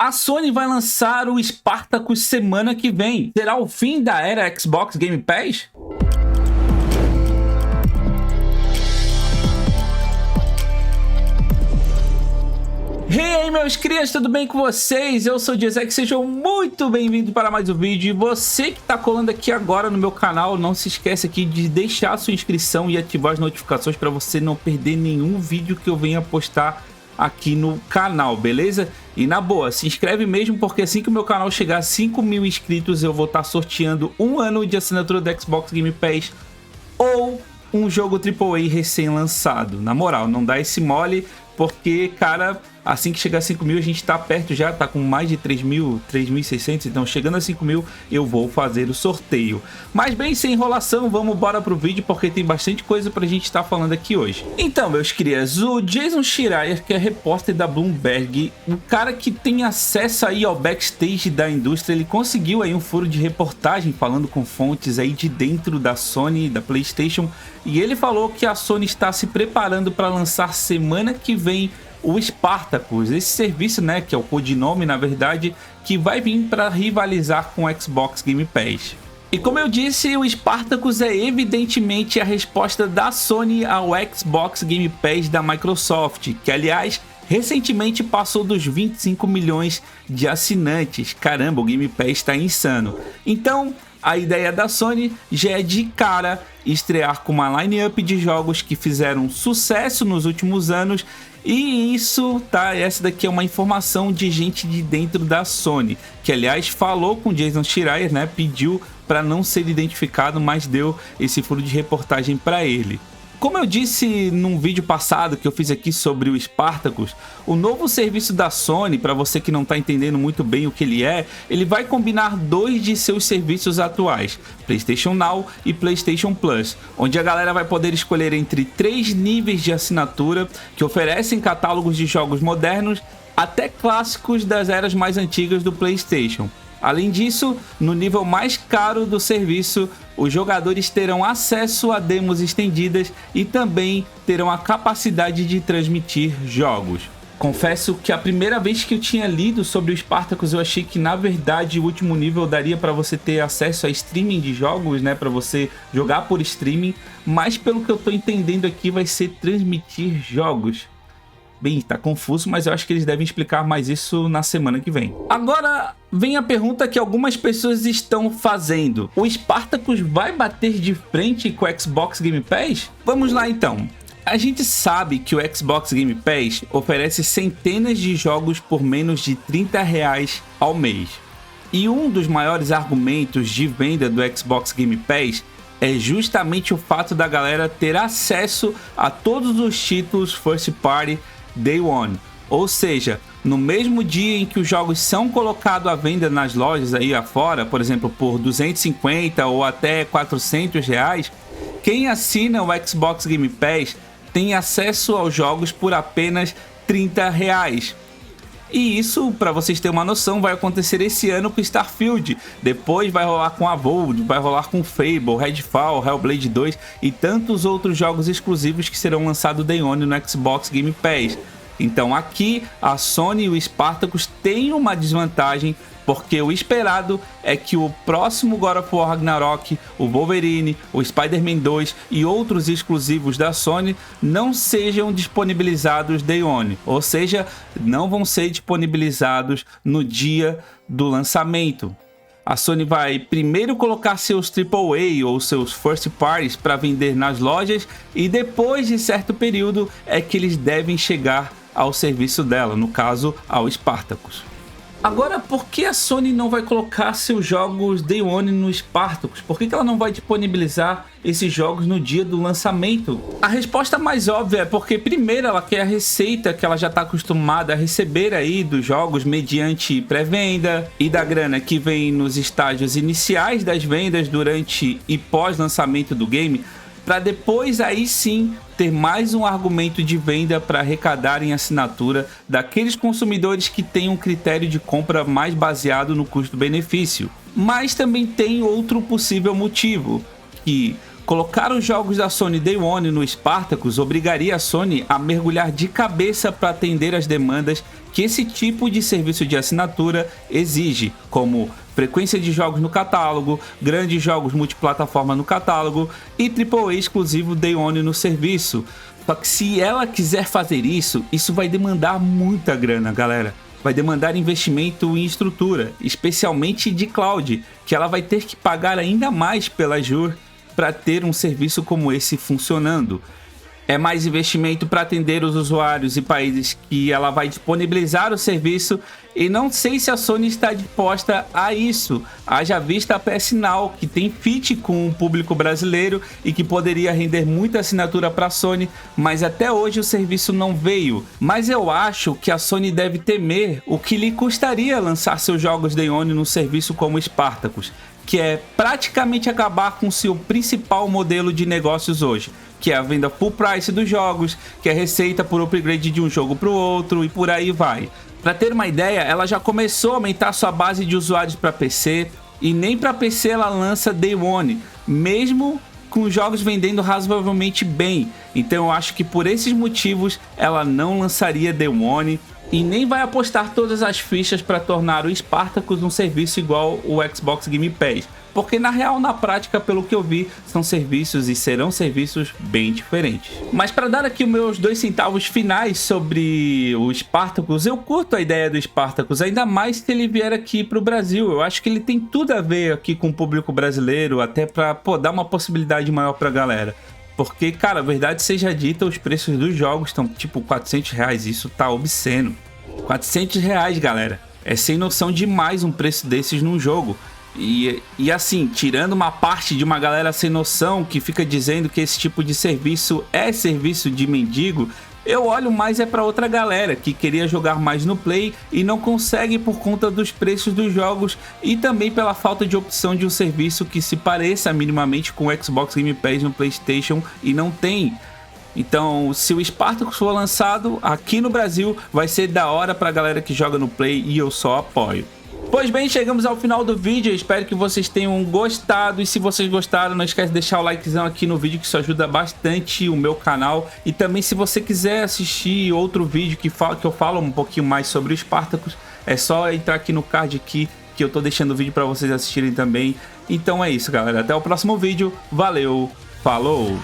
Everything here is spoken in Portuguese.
A Sony vai lançar o Spartacus semana que vem. Será o fim da era Xbox Game Pass? Hey, meus crias, tudo bem com vocês? Eu sou o Jezek, sejam muito bem-vindos para mais um vídeo. E você que está colando aqui agora no meu canal, não se esquece aqui de deixar a sua inscrição e ativar as notificações para você não perder nenhum vídeo que eu venha postar aqui no canal, beleza? E na boa, se inscreve mesmo, porque assim que o meu canal chegar a 5.000 inscritos, eu vou estar sorteando um ano de assinatura do Xbox Game Pass ou um jogo AAA recém-lançado. Na moral, não dá esse mole, porque, cara, assim que chegar a 5.000, a gente tá perto já, tá com mais de 3.600, então chegando a 5.000 eu vou fazer o sorteio. Mas bem, sem enrolação, vamos embora pro vídeo, porque tem bastante coisa pra gente estar falando aqui hoje. Então, meus crias, o Jason Schreier, que é repórter da Bloomberg, o cara que tem acesso aí ao backstage da indústria, ele conseguiu aí um furo de reportagem falando com fontes aí de dentro da Sony, da PlayStation, e ele falou que a Sony está se preparando para lançar semana que vem o Spartacus, esse serviço, né, que é o codinome na verdade, que vai vir para rivalizar com o Xbox Game Pass. E como eu disse, o Spartacus é evidentemente a resposta da Sony ao Xbox Game Pass da Microsoft, que aliás recentemente passou dos 25 milhões de assinantes. Caramba, o Game Pass está insano. Então a ideia da Sony já é de cara estrear com uma line-up de jogos que fizeram sucesso nos últimos anos. E isso, tá? Essa daqui é uma informação de gente de dentro da Sony, que aliás falou com Jason Schreier, né? Pediu para não ser identificado, mas deu esse furo de reportagem para ele. Como eu disse num vídeo passado que eu fiz aqui sobre o Spartacus, o novo serviço da Sony, para você que não está entendendo muito bem o que ele vai combinar dois de seus serviços atuais, PlayStation Now e PlayStation Plus, onde a galera vai poder escolher entre 3 níveis de assinatura que oferecem catálogos de jogos modernos até clássicos das eras mais antigas do PlayStation. Além disso, no nível mais caro do serviço, os jogadores terão acesso a demos estendidas e também terão a capacidade de transmitir jogos. Confesso que a primeira vez que eu tinha lido sobre o Spartacus, eu achei que na verdade o último nível daria para você ter acesso a streaming de jogos, né, para você jogar por streaming, mas pelo que eu tô entendendo aqui vai ser transmitir jogos. Bem, tá confuso, mas eu acho que eles devem explicar mais isso na semana que vem. Agora vem a pergunta que algumas pessoas estão fazendo. O Spartacus vai bater de frente com o Xbox Game Pass? Vamos lá então. A gente sabe que o Xbox Game Pass oferece centenas de jogos por menos de R$30 ao mês. E um dos maiores argumentos de venda do Xbox Game Pass é justamente o fato da galera ter acesso a todos os títulos First Party Day One, ou seja, no mesmo dia em que os jogos são colocados à venda nas lojas aí afora, por exemplo, por 250 ou até R$400, quem assina o Xbox Game Pass tem acesso aos jogos por apenas R$30. E isso, para vocês terem uma noção, vai acontecer esse ano com Starfield, depois vai rolar com Avowed, vai rolar com Fable, Redfall, Hellblade 2 e tantos outros jogos exclusivos que serão lançados Day One no Xbox Game Pass. Então aqui a Sony e o Spartacus têm uma desvantagem, porque o esperado é que o próximo God of War Ragnarok, o Wolverine, o Spider-Man 2 e outros exclusivos da Sony não sejam disponibilizados Day One, ou seja, não vão ser disponibilizados no dia do lançamento. A Sony vai primeiro colocar seus AAA ou seus First Parties para vender nas lojas e depois de certo período é que eles devem chegar ao serviço dela, no caso ao Spartacus. Agora, por que a Sony não vai colocar seus jogos Day One no Spartacus? Por que ela não vai disponibilizar esses jogos no dia do lançamento? A resposta mais óbvia é porque primeiro ela quer a receita que ela já está acostumada a receber aí dos jogos mediante pré-venda e da grana que vem nos estágios iniciais das vendas durante e pós-lançamento do game, para depois aí sim ter mais um argumento de venda para arrecadar em assinatura daqueles consumidores que têm um critério de compra mais baseado no custo-benefício. Mas também tem outro possível motivo, que colocar os jogos da Sony Day One no Spartacus obrigaria a Sony a mergulhar de cabeça para atender as demandas que esse tipo de serviço de assinatura exige, como frequência de jogos no catálogo, grandes jogos multiplataforma no catálogo e AAA exclusivo Day One no serviço. Só que se ela quiser fazer isso, isso vai demandar muita grana, galera. Vai demandar investimento em estrutura, especialmente de cloud, que ela vai ter que pagar ainda mais pela Azure para ter um serviço como esse funcionando. É mais investimento para atender os usuários e países que ela vai disponibilizar o serviço, e não sei se a Sony está disposta a isso. Haja vista a PS Now, que tem fit com o público brasileiro e que poderia render muita assinatura para a Sony, mas até hoje o serviço não veio. Mas eu acho que a Sony deve temer o que lhe custaria lançar seus jogos Day One num serviço como Spartacus, que é praticamente acabar com seu principal modelo de negócios hoje, que é a venda full price dos jogos, que é a receita por upgrade de um jogo para o outro e por aí vai. Para ter uma ideia, ela já começou a aumentar sua base de usuários para PC, e nem para PC ela lança Day One, mesmo com jogos vendendo razoavelmente bem. Então eu acho que por esses motivos ela não lançaria Day One e nem vai apostar todas as fichas para tornar o Spartacus um serviço igual o Xbox Game Pass, porque na real, na prática, pelo que eu vi, são serviços e serão serviços bem diferentes. Mas para dar aqui os meus 2 centavos finais sobre o Spartacus, eu curto a ideia do Spartacus, ainda mais se ele vier aqui para o Brasil. Eu acho que ele tem tudo a ver aqui com o público brasileiro, até para dar uma possibilidade maior para a galera. Porque, cara, a verdade seja dita, os preços dos jogos estão tipo R$400, isso tá obsceno. R$400, galera. É sem noção demais um preço desses num jogo. E assim, tirando uma parte de uma galera sem noção que fica dizendo que esse tipo de serviço é serviço de mendigo, eu olho mais para outra galera que queria jogar mais no Play e não consegue por conta dos preços dos jogos e também pela falta de opção de um serviço que se pareça minimamente com o Xbox Game Pass no PlayStation, e não tem. Então, se o Spartacus for lançado aqui no Brasil, vai ser da hora pra galera que joga no Play e eu só apoio. Pois bem, chegamos ao final do vídeo, eu espero que vocês tenham gostado, e se vocês gostaram, não esquece de deixar o likezão aqui no vídeo, que isso ajuda bastante o meu canal. E também, se você quiser assistir outro vídeo que eu falo um pouquinho mais sobre o Spartacus, é só entrar aqui no card aqui, que eu tô deixando o vídeo para vocês assistirem também. Então é isso, galera, até o próximo vídeo, valeu, falou!